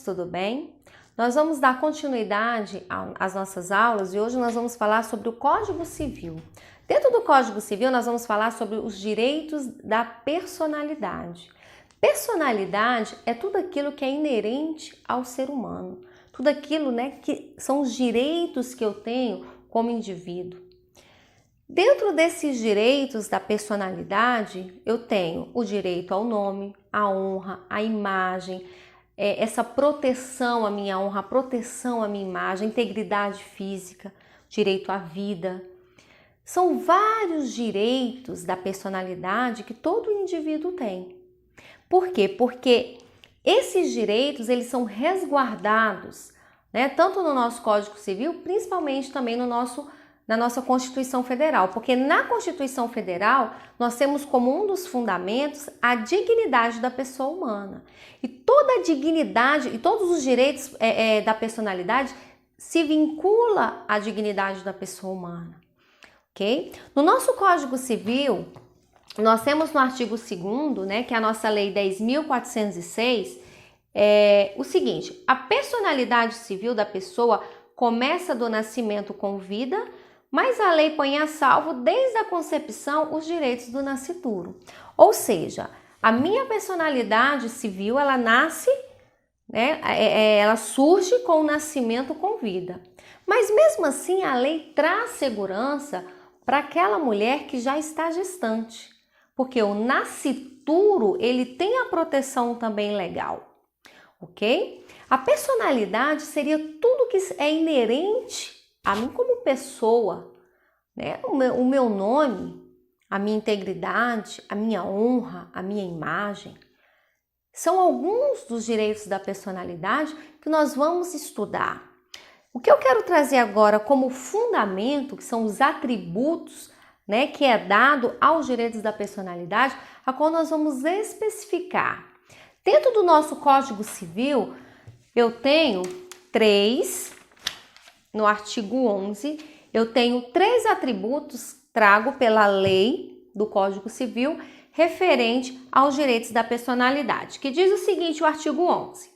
tudo bem? Nós vamos dar continuidade às nossas aulas e hoje nós vamos falar sobre o Código Civil. Dentro do Código Civil nós vamos falar sobre os direitos da personalidade. Personalidade é tudo aquilo que é inerente ao ser humano, tudo aquilo, que são os direitos que eu tenho como indivíduo. Dentro desses direitos da personalidade, eu tenho o direito ao nome, à honra, à imagem, essa proteção à minha honra, a proteção à minha imagem, integridade física, direito à vida. São vários direitos da personalidade que todo indivíduo tem. Por quê? Porque esses direitos, eles são resguardados, tanto no nosso Código Civil, principalmente também na nossa Constituição Federal, porque na Constituição Federal nós temos como um dos fundamentos a dignidade da pessoa humana. E toda a dignidade e todos os direitos da personalidade se vincula à dignidade da pessoa humana, ok? No nosso Código Civil, nós temos no artigo 2º, que é a nossa Lei 10.406, o seguinte: a personalidade civil da pessoa começa do nascimento com vida, mas a lei põe a salvo desde a concepção os direitos do nascituro. Ou seja, a minha personalidade civil, ela nasce, ela surge com o nascimento com vida. Mas mesmo assim a lei traz segurança para aquela mulher que já está gestante, porque o nascituro, ele tem a proteção também legal, ok? A personalidade seria tudo que é inerente a mim como pessoa, o meu nome, a minha integridade, a minha honra, a minha imagem. São alguns dos direitos da personalidade que nós vamos estudar. O que eu quero trazer agora como fundamento, que são os atributos, que é dado aos direitos da personalidade, a qual nós vamos especificar. Dentro do nosso Código Civil, eu tenho no artigo 11, eu tenho 3 atributos, trago pela lei do Código Civil, referente aos direitos da personalidade, que diz o seguinte, o artigo 11.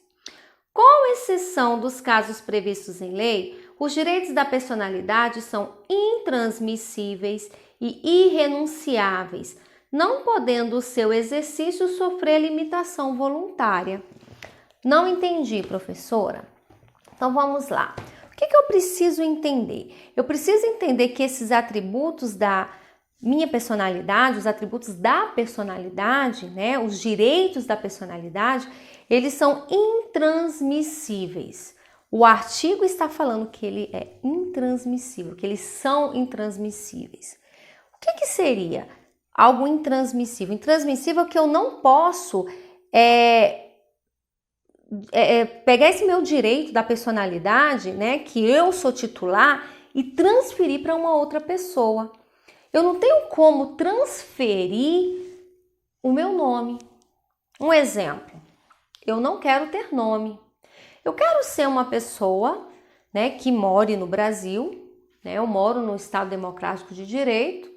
Com exceção dos casos previstos em lei, os direitos da personalidade são intransmissíveis e irrenunciáveis, não podendo o seu exercício sofrer limitação voluntária. Não entendi, professora? Então vamos lá. O que eu preciso entender? Eu preciso entender que esses atributos da minha personalidade, os atributos da personalidade, os direitos da personalidade, eles são intransmissíveis. O artigo está falando que ele é intransmissível, que eles são intransmissíveis. O que seria algo intransmissível? Intransmissível é que eu não posso pegar esse meu direito da personalidade, que eu sou titular, e transferir para uma outra pessoa. Eu não tenho como transferir o meu nome. Um exemplo, eu não quero ter nome. Eu quero ser uma pessoa, que more no Brasil, eu moro no Estado Democrático de Direito,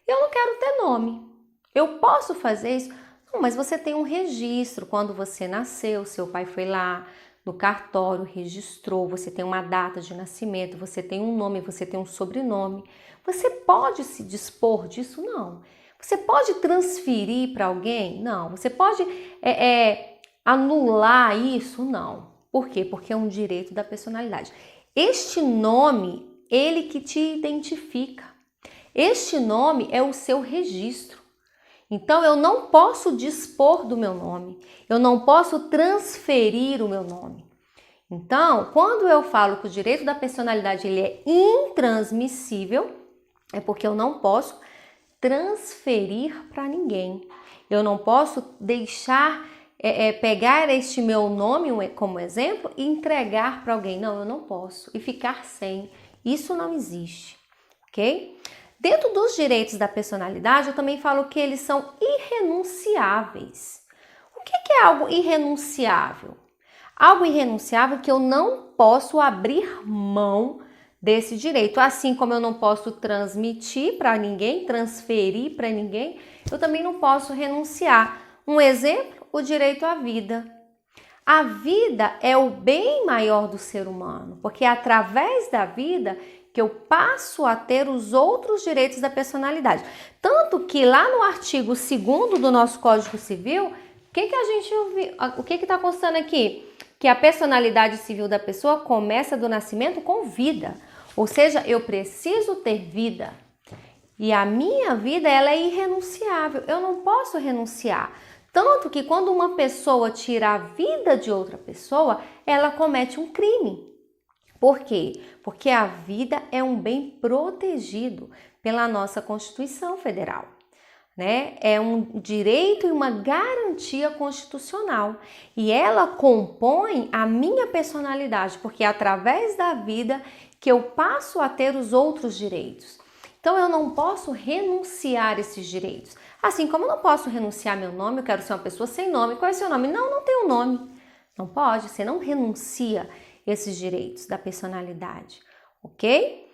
e eu não quero ter nome. Eu posso fazer isso? Não, mas você tem um registro. Quando você nasceu, seu pai foi lá no cartório, registrou, você tem uma data de nascimento, você tem um nome, você tem um sobrenome. Você pode se dispor disso? Não. Você pode transferir para alguém? Não. Você pode anular isso? Não. Por quê? Porque é um direito da personalidade. Este nome, ele que te identifica. Este nome é o seu registro. Então, eu não posso dispor do meu nome. Eu não posso transferir o meu nome. Então, quando eu falo que o direito da personalidade ele é intransmissível, é porque eu não posso transferir para ninguém. Eu não posso deixar, pegar este meu nome como exemplo e entregar para alguém. Não, eu não posso. E ficar sem. Isso não existe, ok? Dentro dos direitos da personalidade, eu também falo que eles são irrenunciáveis. O que é algo irrenunciável? Algo irrenunciável que eu não posso abrir mão desse direito. Assim como eu não posso transmitir para ninguém, transferir para ninguém, eu também não posso renunciar. Um exemplo, o direito à vida. A vida é o bem maior do ser humano, porque é através da vida que eu passo a ter os outros direitos da personalidade. Tanto que lá no artigo 2º do nosso Código Civil, o que está constando aqui? Que a personalidade civil da pessoa começa do nascimento com vida. Ou seja, eu preciso ter vida. E a minha vida, ela é irrenunciável. Eu não posso renunciar. Tanto que quando uma pessoa tira a vida de outra pessoa, ela comete um crime. Por quê? Porque a vida é um bem protegido pela nossa Constituição Federal, né? É um direito e uma garantia constitucional. E ela compõe a minha personalidade, porque é através da vida que eu passo a ter os outros direitos. Então eu não posso renunciar esses direitos. Assim como eu não posso renunciar meu nome, eu quero ser uma pessoa sem nome. Qual é o seu nome? Não tenho nome. Não pode, você não renuncia esses direitos da personalidade, ok?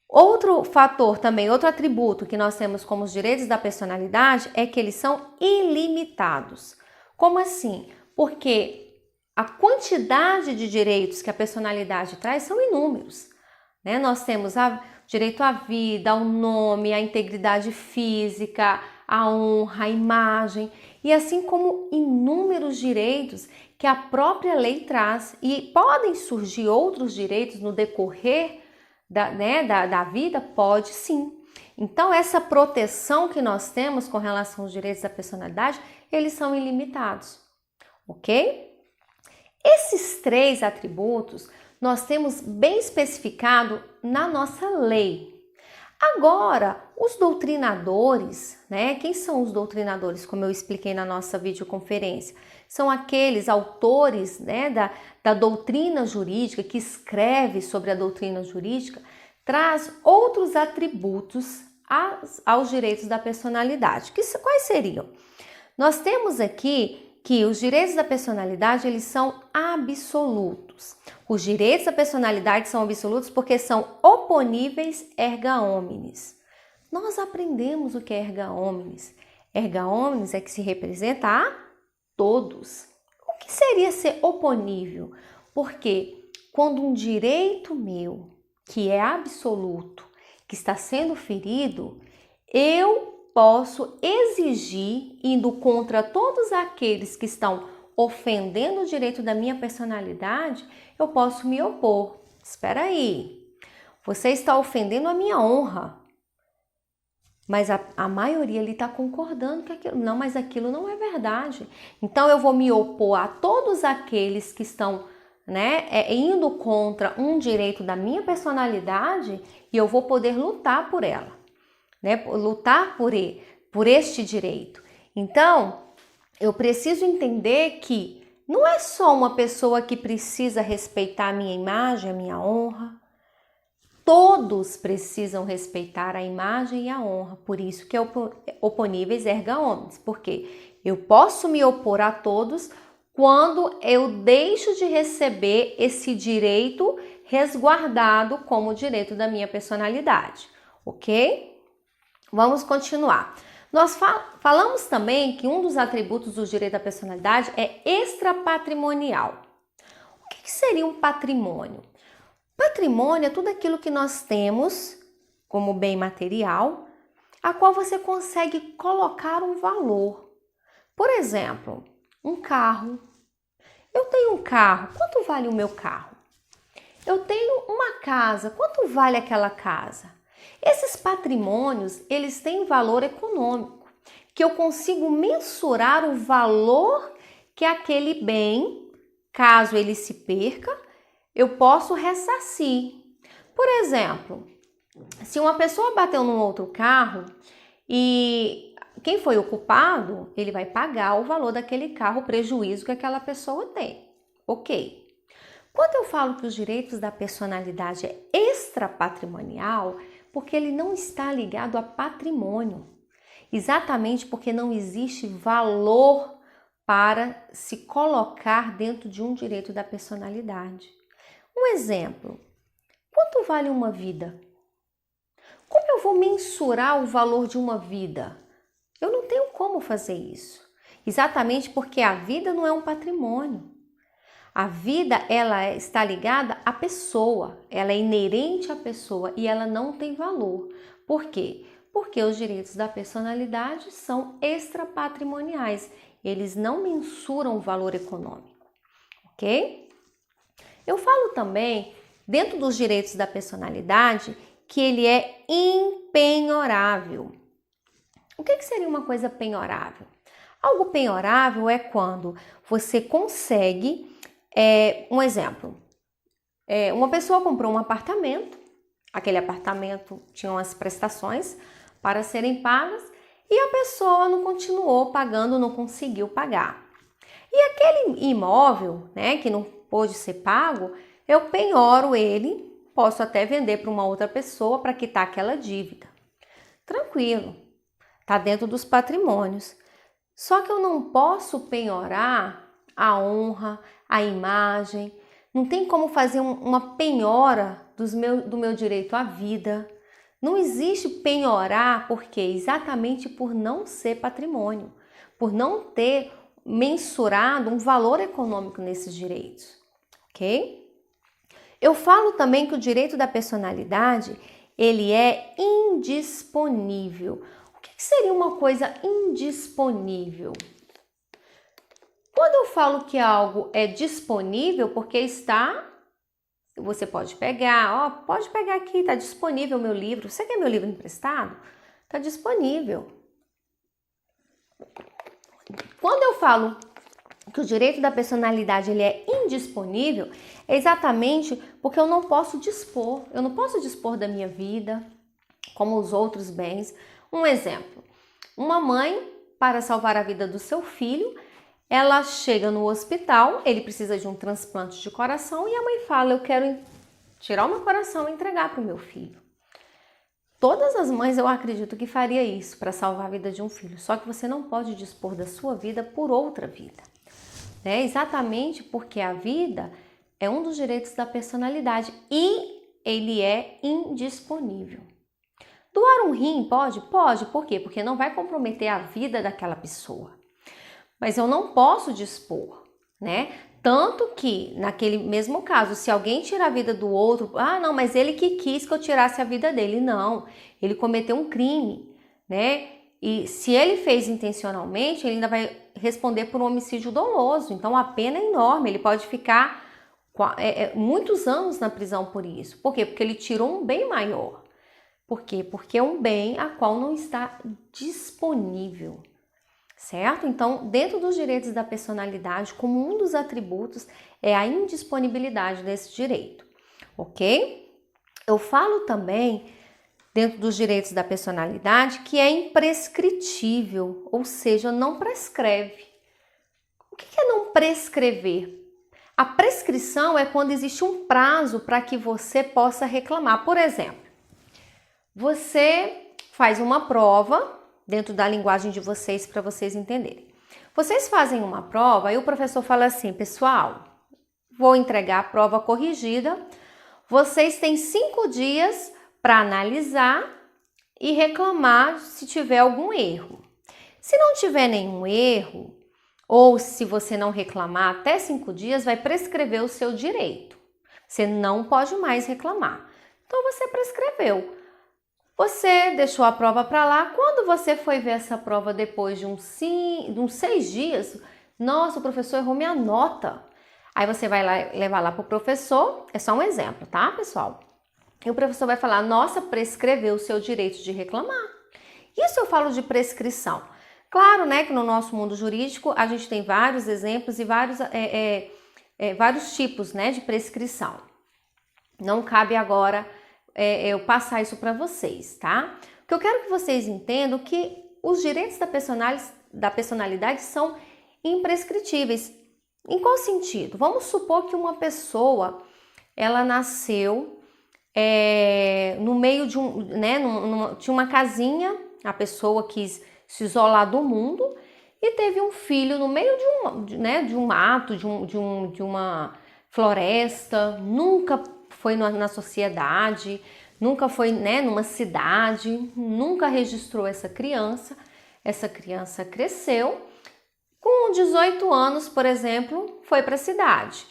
Outro fator também, outro atributo que nós temos como os direitos da personalidade é que eles são ilimitados. Como assim? Porque a quantidade de direitos que a personalidade traz são inúmeros, né? Nós temos direito à vida, ao nome, à integridade física, à honra, à imagem, e assim como inúmeros direitos que a própria lei traz, e podem surgir outros direitos no decorrer da vida? Pode sim. Então, essa proteção que nós temos com relação aos direitos da personalidade, eles são ilimitados, ok? Esses 3 atributos nós temos bem especificado na nossa lei. Agora, os doutrinadores, né? Quem são os doutrinadores, como eu expliquei na nossa videoconferência? São aqueles autores, né, da doutrina jurídica, que escreve sobre a doutrina jurídica, traz outros atributos aos direitos da personalidade. Quais seriam? Nós temos aqui que os direitos da personalidade, eles são absolutos. Os direitos da personalidade são absolutos porque são oponíveis erga omnes. Nós aprendemos o que é erga omnes. Erga omnes é que se representa a todos. O que seria ser oponível? Porque quando um direito meu, que é absoluto, que está sendo ferido, eu posso exigir, indo contra todos aqueles que estão ofendendo o direito da minha personalidade, eu posso me opor. Espera aí, você está ofendendo a minha honra, mas a maioria ali está concordando que aquilo não, mas aquilo não é verdade. Então eu vou me opor a todos aqueles que estão, né, indo contra um direito da minha personalidade, e eu vou poder lutar por ela, né, lutar por este direito. Então, eu preciso entender que não é só uma pessoa que precisa respeitar a minha imagem, a minha honra. Todos precisam respeitar a imagem e a honra. Por isso que é oponíveis erga omnes. Porque eu posso me opor a todos quando eu deixo de receber esse direito resguardado como direito da minha personalidade, ok? Vamos continuar. Nós falamos também que um dos atributos do direito da personalidade é extrapatrimonial. O que seria um patrimônio? Patrimônio é tudo aquilo que nós temos como bem material, a qual você consegue colocar um valor. Por exemplo, um carro. Eu tenho um carro, quanto vale o meu carro? Eu tenho uma casa, quanto vale aquela casa? Esses patrimônios, eles têm valor econômico, que eu consigo mensurar o valor que aquele bem, caso ele se perca, eu posso ressarcir. Por exemplo, se uma pessoa bateu num outro carro e quem foi o culpado, ele vai pagar o valor daquele carro, o prejuízo que aquela pessoa tem. Ok. Quando eu falo que os direitos da personalidade é extrapatrimonial, porque ele não está ligado a patrimônio. Exatamente porque não existe valor para se colocar dentro de um direito da personalidade. Um exemplo, quanto vale uma vida? Como eu vou mensurar o valor de uma vida? Eu não tenho como fazer isso. Exatamente porque a vida não é um patrimônio. A vida, está ligada à pessoa, ela é inerente à pessoa e ela não tem valor. Por quê? Porque os direitos da personalidade são extrapatrimoniais, eles não mensuram o valor econômico, ok? Eu falo também, dentro dos direitos da personalidade, que ele é impenhorável. O que seria uma coisa penhorável? Algo penhorável é quando você consegue, um exemplo, uma pessoa comprou um apartamento, aquele apartamento tinha umas prestações para serem pagas e a pessoa não continuou pagando, não conseguiu pagar. E aquele imóvel, né, que não pôde ser pago, eu penhoro ele, posso até vender para uma outra pessoa para quitar aquela dívida. Tranquilo, está dentro dos patrimônios. Só que eu não posso penhorar a honra, a imagem, não tem como fazer uma penhora do meu direito à vida. Não existe penhorar, porque exatamente por não ser patrimônio, por não ter mensurado um valor econômico nesses direitos, ok? Eu falo também que o direito da personalidade, ele é indisponível. O que seria uma coisa indisponível? Quando eu falo que algo é disponível, porque está, você pode pegar, pode pegar aqui, está disponível o meu livro. Você quer meu livro emprestado? Está disponível. Quando eu falo que o direito da personalidade ele é indisponível, é exatamente porque eu não posso dispor. Eu não posso dispor da minha vida, como os outros bens. Um exemplo, uma mãe, para salvar a vida do seu filho, ela chega no hospital, ele precisa de um transplante de coração e a mãe fala, eu quero tirar o meu coração e entregar para o meu filho. Todas as mães eu acredito que faria isso para salvar a vida de um filho, só que você não pode dispor da sua vida por outra vida. Exatamente porque a vida é um dos direitos da personalidade e ele é indisponível. Doar um rim pode? Pode. Por quê? Porque não vai comprometer a vida daquela pessoa. Mas eu não posso dispor, né? Tanto que, naquele mesmo caso, se alguém tira a vida do outro, não, mas ele que quis que eu tirasse a vida dele. Não, ele cometeu um crime, né? E se ele fez intencionalmente, ele ainda vai responder por um homicídio doloso. Então, a pena é enorme, ele pode ficar muitos anos na prisão por isso. Por quê? Porque ele tirou um bem maior. Por quê? Porque é um bem a qual não está disponível. Certo? Então, dentro dos direitos da personalidade, como um dos atributos é a indisponibilidade desse direito, ok? Eu falo também, dentro dos direitos da personalidade, que é imprescritível, ou seja, não prescreve. O que é não prescrever? A prescrição é quando existe um prazo para que você possa reclamar. Por exemplo, você faz uma prova, dentro da linguagem de vocês, para vocês entenderem. Vocês fazem uma prova e o professor fala assim, pessoal, vou entregar a prova corrigida, vocês têm 5 dias para analisar e reclamar se tiver algum erro. Se não tiver nenhum erro, ou se você não reclamar até 5 dias, vai prescrever o seu direito. Você não pode mais reclamar. Então você prescreveu. Você deixou a prova para lá, quando você foi ver essa prova depois de uns 6 dias, nossa, o professor errou minha nota. Aí você vai levar lá para o professor, é só um exemplo, tá, pessoal? E o professor vai falar, nossa, prescreveu o seu direito de reclamar. Isso eu falo de prescrição. Claro, né, que no nosso mundo jurídico a gente tem vários exemplos e vários tipos, né, de prescrição. Não cabe agora eu passar isso para vocês, tá? O que eu quero que vocês entendam é que os direitos da personalidade são imprescritíveis. Em qual sentido? Vamos supor que uma pessoa, ela nasceu no meio de tinha uma casinha, a pessoa quis se isolar do mundo e teve um filho no meio de um mato, de uma floresta, nunca foi na sociedade, nunca foi numa cidade, nunca registrou essa criança cresceu, com 18 anos, por exemplo, foi para a cidade.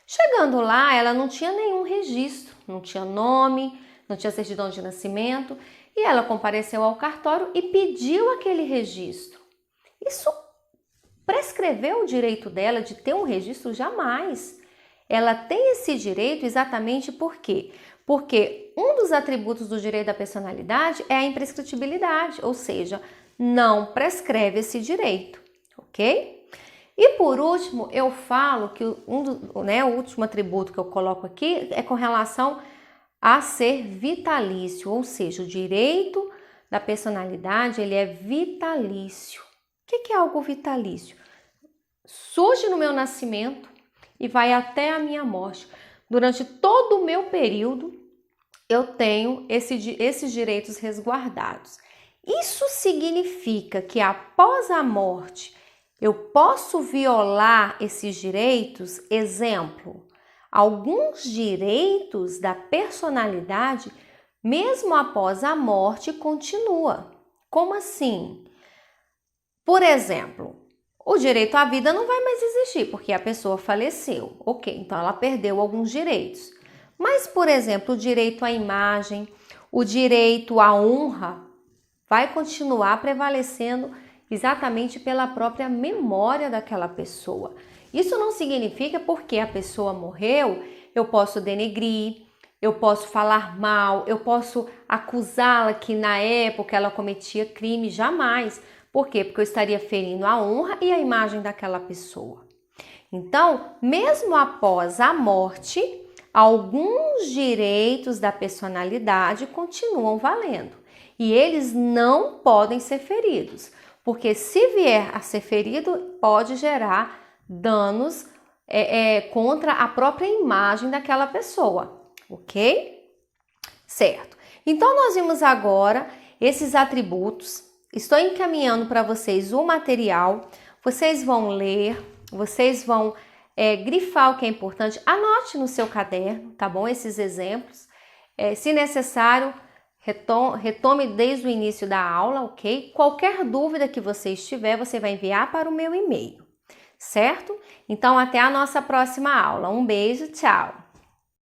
Chegando lá, ela não tinha nenhum registro, não tinha nome, não tinha certidão de nascimento, e ela compareceu ao cartório e pediu aquele registro. Isso prescreveu o direito dela de ter um registro? Jamais. Ela tem esse direito exatamente por quê? Porque um dos atributos do direito da personalidade é a imprescritibilidade, ou seja, não prescreve esse direito, ok? E por último, eu falo que o último atributo que eu coloco aqui é com relação a ser vitalício, ou seja, o direito da personalidade ele é vitalício. O que é algo vitalício? Surge no meu nascimento e vai até a minha morte. Durante todo o meu período, eu tenho esses direitos resguardados. Isso significa que após a morte, eu posso violar esses direitos? Exemplo, alguns direitos da personalidade, mesmo após a morte, continua. Como assim? Por exemplo, o direito à vida não vai mais existir porque a pessoa faleceu. Ok, então ela perdeu alguns direitos. Mas, por exemplo, o direito à imagem, o direito à honra vai continuar prevalecendo exatamente pela própria memória daquela pessoa. Isso não significa porque a pessoa morreu, eu posso denegrir, eu posso falar mal, eu posso acusá-la que na época ela cometia crime, jamais. Por quê? Porque eu estaria ferindo a honra e a imagem daquela pessoa. Então, mesmo após a morte, alguns direitos da personalidade continuam valendo e eles não podem ser feridos, porque se vier a ser ferido, pode gerar danos contra a própria imagem daquela pessoa, ok? Certo. Então, nós vimos agora esses atributos. Estou encaminhando para vocês o material, vocês vão ler, vocês vão grifar o que é importante, anote no seu caderno, tá bom? Esses exemplos. Se necessário, retome desde o início da aula, ok? Qualquer dúvida que você tiver, você vai enviar para o meu e-mail, certo? Então, até a nossa próxima aula. Um beijo, tchau!